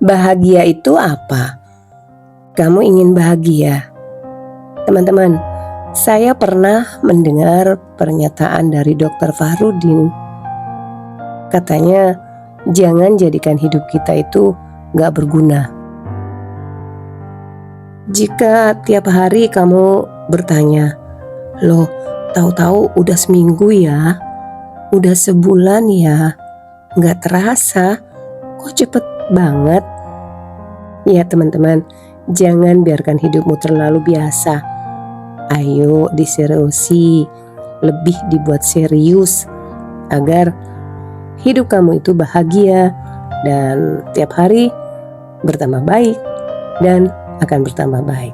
Bahagia itu apa? Kamu ingin bahagia? Teman-teman, saya pernah mendengar pernyataan dari Dr. Fahrudin. Katanya, jangan jadikan hidup kita itu gak berguna. Jika tiap hari kamu bertanya, loh tahu-tahu udah seminggu ya, udah sebulan ya, gak terasa, kok cepet banget. Ya teman-teman, jangan biarkan hidupmu terlalu biasa. Ayo diseriusi, lebih dibuat serius agar hidup kamu itu bahagia dan tiap hari bertambah baik dan akan bertambah baik.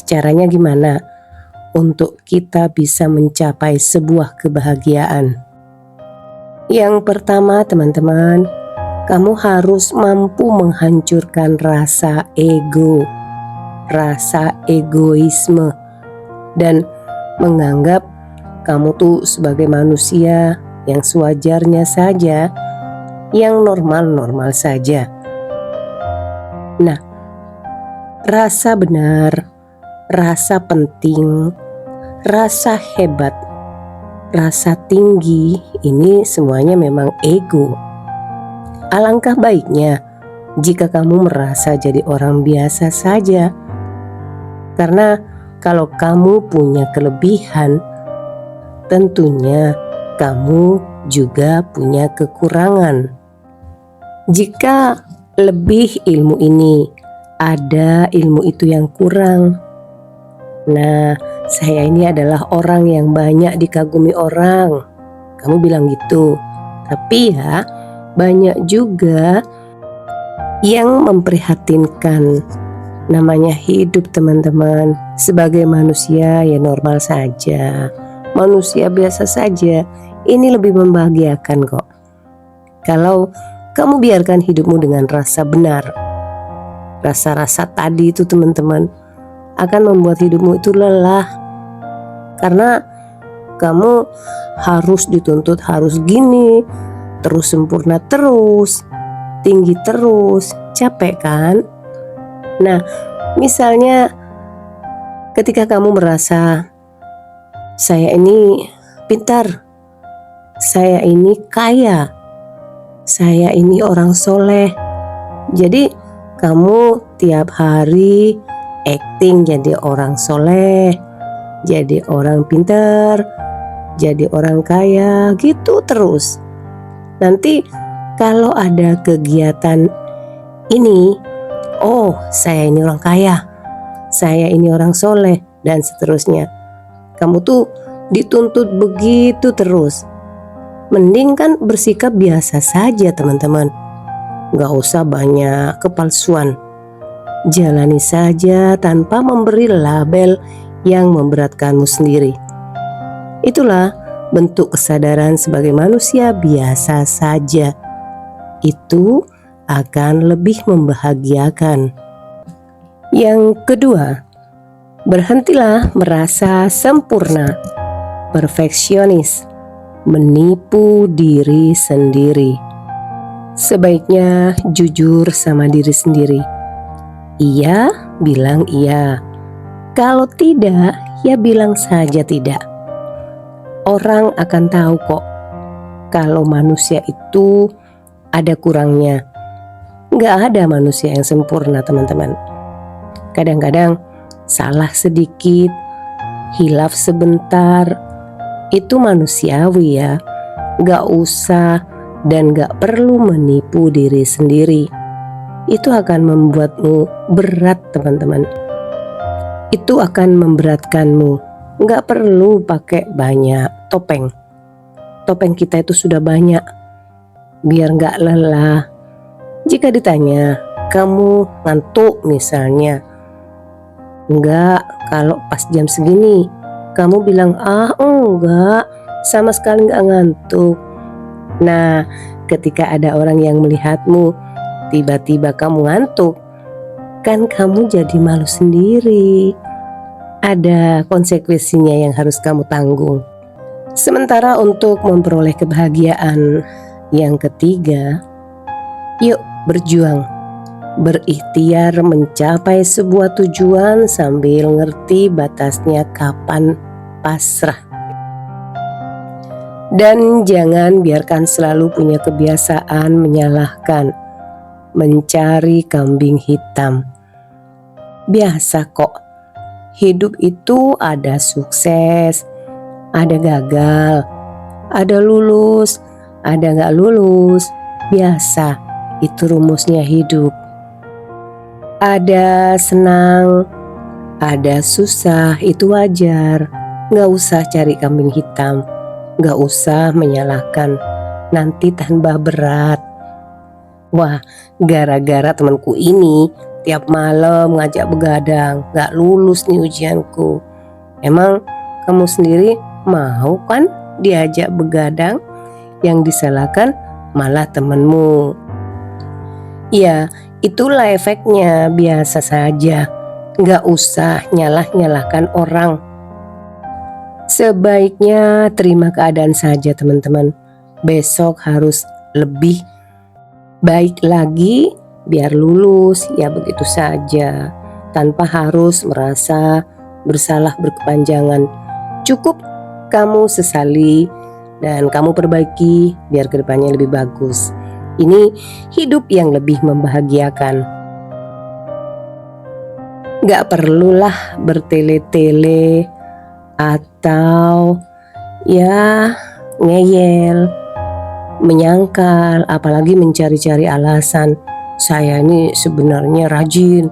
Caranya gimana untuk kita bisa mencapai sebuah kebahagiaan? Yang pertama teman-teman, kamu harus mampu menghancurkan rasa ego, rasa egoisme, dan menganggap kamu tuh sebagai manusia yang sewajarnya saja, yang normal-normal saja. Nah, rasa benar, rasa penting, rasa hebat, rasa tinggi, ini semuanya memang ego. Alangkah baiknya jika kamu merasa jadi orang biasa saja. Karena kalau kamu punya kelebihan, tentunya kamu juga punya kekurangan. Jika lebih ilmu ini, ada ilmu itu yang kurang. Nah, saya ini adalah orang yang banyak dikagumi orang. Kamu bilang gitu. Tapi ya, banyak juga yang memprihatinkan. Namanya hidup teman-teman. Sebagai manusia ya normal saja, manusia biasa saja. Ini lebih membahagiakan kok. Kalau kamu biarkan hidupmu dengan rasa benar, rasa-rasa tadi itu teman-teman akan membuat hidupmu itu lelah. Karena kamu harus dituntut harus gini, terus sempurna terus, tinggi terus, capek kan? Nah, misalnya ketika kamu merasa saya ini pintar, saya ini kaya, saya ini orang soleh, jadi kamu tiap hari acting jadi orang soleh, jadi orang pintar, jadi orang kaya, gitu terus. Nanti kalau ada kegiatan ini, oh saya ini orang kaya, saya ini orang soleh, dan seterusnya. Kamu tuh dituntut begitu terus. Mending kan bersikap biasa saja teman-teman. Gak usah banyak kepalsuan. Jalani saja tanpa memberi label yang memberatkanmu sendiri. Itulah bentuk kesadaran sebagai manusia biasa saja. Itu akan lebih membahagiakan. Yang kedua, berhentilah merasa sempurna, perfeksionis, menipu diri sendiri. Sebaiknya jujur sama diri sendiri. Iya, bilang iya. Kalau tidak, ya bilang saja tidak. Orang akan tahu kok kalau manusia itu ada kurangnya. Gak ada manusia yang sempurna teman-teman. Kadang-kadang salah sedikit, hilaf sebentar, itu manusiawi ya. Gak usah dan gak perlu menipu diri sendiri. Itu akan membuatmu berat teman-teman. Itu akan memberatkanmu. Gak perlu pakai banyak topeng. Topeng kita itu sudah banyak, biar gak lelah. Jika ditanya, kamu ngantuk misalnya, enggak, kalau pas jam segini kamu bilang enggak, sama sekali enggak ngantuk. Nah, ketika ada orang yang melihatmu tiba-tiba kamu ngantuk, kan kamu jadi malu sendiri. Ada konsekuensinya yang harus kamu tanggung. Sementara untuk memperoleh kebahagiaan yang ketiga, yuk berjuang berikhtiar mencapai sebuah tujuan sambil ngerti batasnya kapan pasrah. Dan jangan biarkan selalu punya kebiasaan menyalahkan, mencari kambing hitam. Biasa kok, hidup itu ada sukses, ada gagal, ada lulus, ada gak lulus. Biasa, itu rumusnya hidup. Ada senang, ada susah, itu wajar. Gak usah cari kambing hitam, gak usah menyalahkan, nanti tambah berat. Wah, gara-gara temanku ini tiap malam ngajak begadang, gak lulus nih ujianku. Emang kamu sendiri mau kan diajak begadang? Yang disalahkan malah temenmu. Ya, itulah efeknya, biasa saja. Gak usah nyalahkan orang. Sebaiknya terima keadaan saja teman-teman. Besok harus lebih baik lagi biar lulus, ya begitu saja. Tanpa harus merasa bersalah berkepanjangan. Cukup kamu sesali dan kamu perbaiki biar kedepannya lebih bagus. Ini hidup yang lebih membahagiakan. Gak perlulah bertele-tele atau ya ngeyel, menyangkal, apalagi mencari-cari alasan. Saya ini sebenarnya rajin,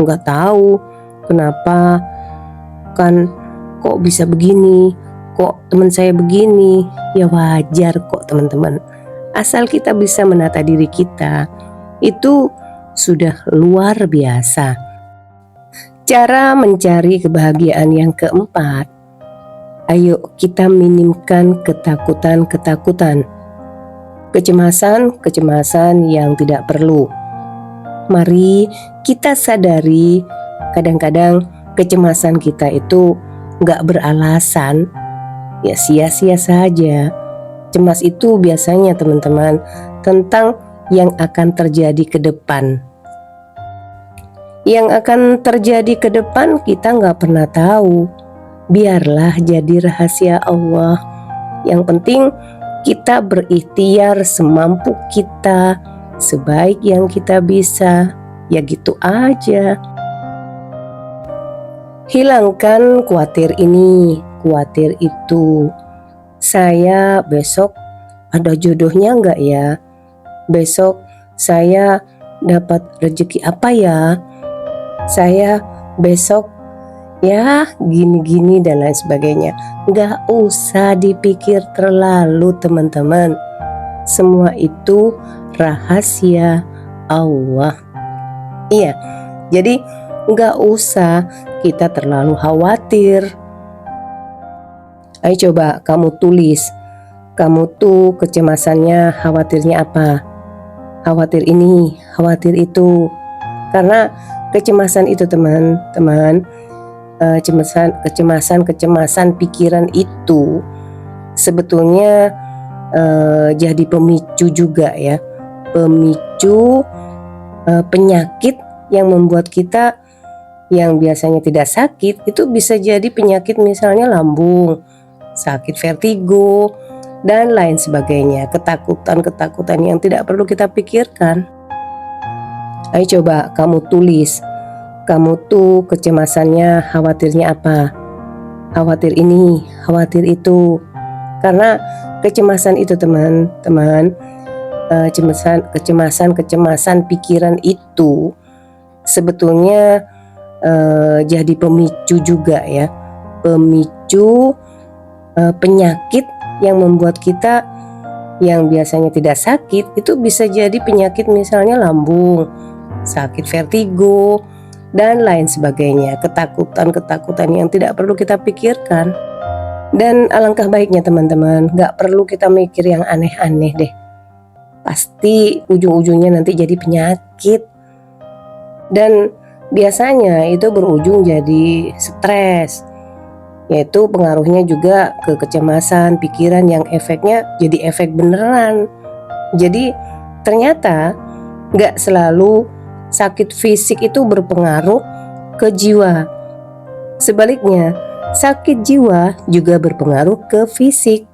nggak tahu kenapa kan kok bisa begini, kok teman saya begini. Ya wajar kok teman-teman, asal kita bisa menata diri kita itu sudah luar biasa. Cara mencari kebahagiaan yang keempat, ayo kita minimkan ketakutan-ketakutan, kecemasan-kecemasan yang tidak perlu. Mari kita sadari kadang-kadang kecemasan kita itu gak beralasan, ya sia-sia saja. Cemas itu biasanya teman-teman tentang yang akan terjadi ke depan. Yang akan terjadi ke depan kita gak pernah tahu. Biarlah jadi rahasia Allah. Yang penting kita berikhtiar semampu kita, sebaik yang kita bisa. Ya gitu aja. Hilangkan khawatir ini, khawatir itu. Saya besok ada jodohnya gak ya? Besok saya dapat rezeki apa ya? Saya besok ya gini-gini dan lain sebagainya. Gak usah dipikir terlalu teman-teman. Semua itu rahasia Allah. Iya, jadi gak usah kita terlalu khawatir. Ayo coba kamu tulis, kamu tuh kecemasannya, khawatirnya apa? Khawatir ini, khawatir itu. Karena kecemasan itu teman-teman, kecemasan pikiran itu sebetulnya jadi pemicu juga ya, pemicu penyakit yang membuat kita yang biasanya tidak sakit itu bisa jadi penyakit, misalnya lambung, sakit vertigo dan lain sebagainya, ketakutan-ketakutan yang tidak perlu kita pikirkan. Ayo coba kamu tulis, kamu tuh kecemasannya, khawatirnya apa? Khawatir ini, khawatir itu. Karena kecemasan itu teman-teman, kecemasan pikiran itu sebetulnya jadi pemicu juga ya, pemicu penyakit yang membuat kita yang biasanya tidak sakit itu bisa jadi penyakit, misalnya lambung, sakit vertigo dan lain sebagainya, ketakutan-ketakutan yang tidak perlu kita pikirkan. Dan alangkah baiknya teman-teman, gak perlu kita mikir yang aneh-aneh deh. Pasti ujung-ujungnya nanti jadi penyakit. Dan biasanya itu berujung jadi stres, yaitu pengaruhnya juga ke kecemasan pikiran yang efeknya jadi efek beneran. Jadi ternyata gak selalu sakit fisik itu berpengaruh ke jiwa. Sebaliknya, sakit jiwa juga berpengaruh ke fisik.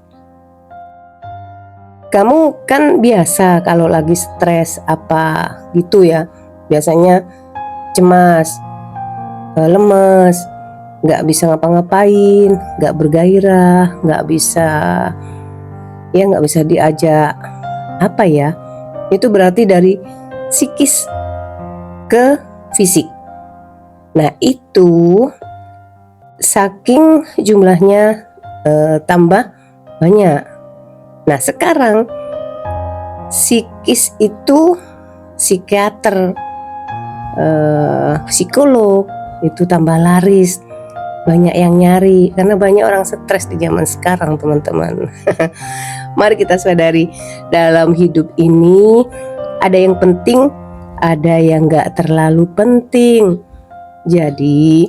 Kamu kan biasa kalau lagi stres apa gitu ya, biasanya cemas, lemes, nggak bisa ngapa-ngapain, nggak bergairah, nggak bisa diajak apa ya, itu berarti dari psikis ke fisik. Nah itu saking jumlahnya tambah banyak. Nah sekarang psikis itu psikiater, psikolog itu tambah laris, banyak yang nyari karena banyak orang stres di zaman sekarang teman-teman. Mari kita sadari dalam hidup ini ada yang penting, ada yang gak terlalu penting. Jadi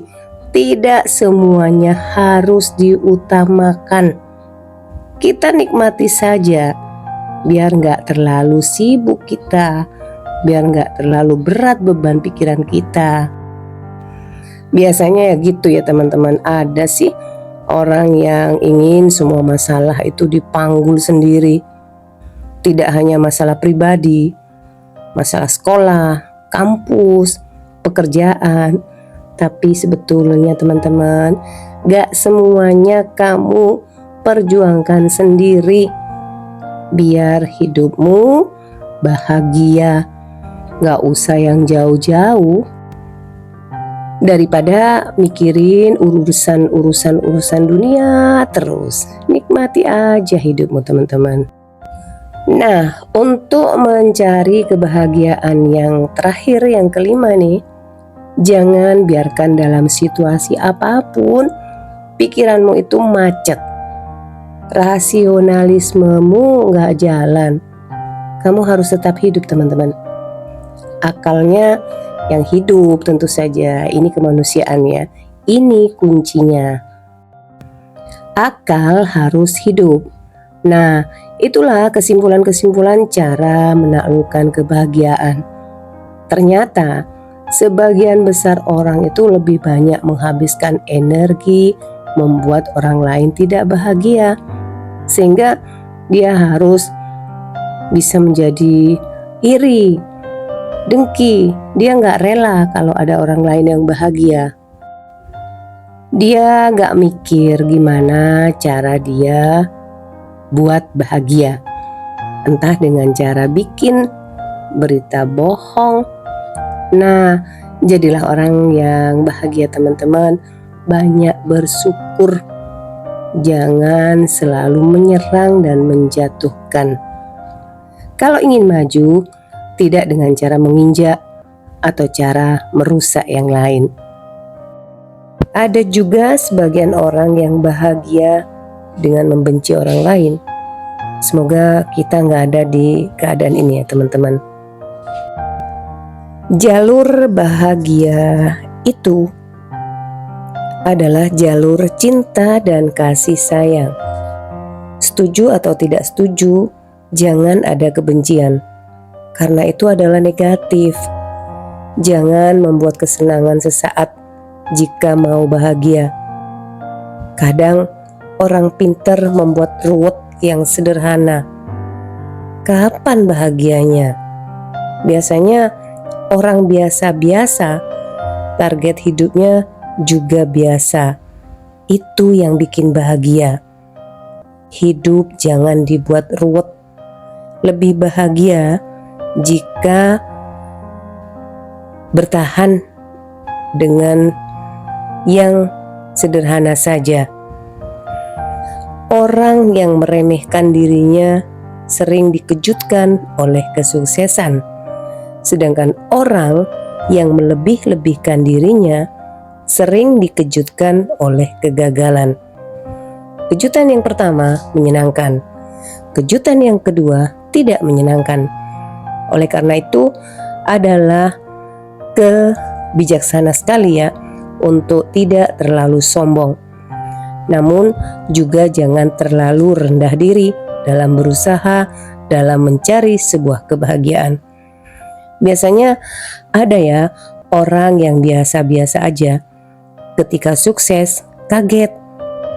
tidak semuanya harus diutamakan. Kita nikmati saja, biar gak terlalu sibuk kita, biar gak terlalu berat beban pikiran kita. Biasanya ya gitu ya teman-teman, ada sih orang yang ingin semua masalah itu dipanggul sendiri. Tidak hanya masalah pribadi, masalah sekolah, kampus, pekerjaan. Tapi sebetulnya teman-teman, gak semuanya kamu perjuangkan sendiri. Biar hidupmu bahagia, gak usah yang jauh-jauh. Daripada mikirin urusan dunia terus, nikmati aja hidupmu teman-teman. Nah, untuk mencari kebahagiaan yang terakhir, yang kelima nih, jangan biarkan dalam situasi apapun pikiranmu itu macet, rasionalismemu gak jalan. Kamu harus tetap hidup teman-teman. Akalnya yang hidup tentu saja, ini kemanusiaan ya, ini kuncinya. Akal harus hidup. Nah, itulah kesimpulan-kesimpulan cara menaklukkan kebahagiaan. Ternyata sebagian besar orang itu lebih banyak menghabiskan energi membuat orang lain tidak bahagia, sehingga dia harus bisa menjadi iri, dengki. Dia nggak rela kalau ada orang lain yang bahagia. Dia nggak mikir gimana cara dia buat bahagia, entah dengan cara bikin berita bohong. Nah, jadilah orang yang bahagia teman-teman. Banyak bersyukur, jangan selalu menyerang dan menjatuhkan. Kalau ingin maju, tidak dengan cara menginjak atau cara merusak yang lain. Ada juga sebagian orang yang bahagia dengan membenci orang lain. Semoga kita nggak ada di keadaan ini ya teman-teman. Jalur bahagia itu adalah jalur cinta dan kasih sayang. Setuju atau tidak setuju, jangan ada kebencian, karena itu adalah negatif. Jangan membuat kesenangan sesaat jika mau bahagia. Kadang orang pintar membuat ruwet yang sederhana. Kapan bahagianya? Biasanya orang biasa-biasa, target hidupnya juga biasa. Itu yang bikin bahagia. Hidup jangan dibuat ruwet. Lebih bahagia jika bertahan dengan yang sederhana saja. Orang yang meremehkan dirinya sering dikejutkan oleh kesuksesan, sedangkan orang yang melebih-lebihkan dirinya sering dikejutkan oleh kegagalan. Kejutan yang pertama menyenangkan, kejutan yang kedua tidak menyenangkan. Oleh karena itu adalah kebijaksana sekali ya untuk tidak terlalu sombong. Namun juga jangan terlalu rendah diri dalam berusaha dalam mencari sebuah kebahagiaan. Biasanya ada ya orang yang biasa-biasa aja, ketika sukses kaget,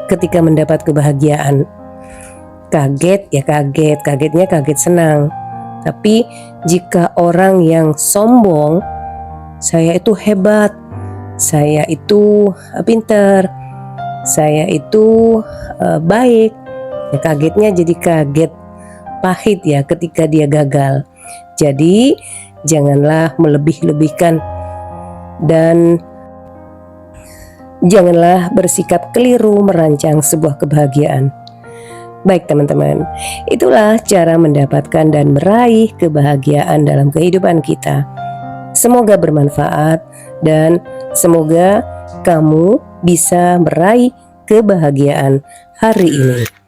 ketika mendapat kebahagiaan kaget ya kaget, kagetnya kaget senang. Tapi jika orang yang sombong, saya itu hebat, saya itu pintar, saya itu baik, ya kagetnya jadi kaget pahit ya ketika dia gagal. Jadi janganlah melebih-lebihkan dan janganlah bersikap keliru merancang sebuah kebahagiaan. Baik teman-teman, itulah cara mendapatkan dan meraih kebahagiaan dalam kehidupan kita. Semoga bermanfaat dan semoga kamu bisa meraih kebahagiaan hari ini.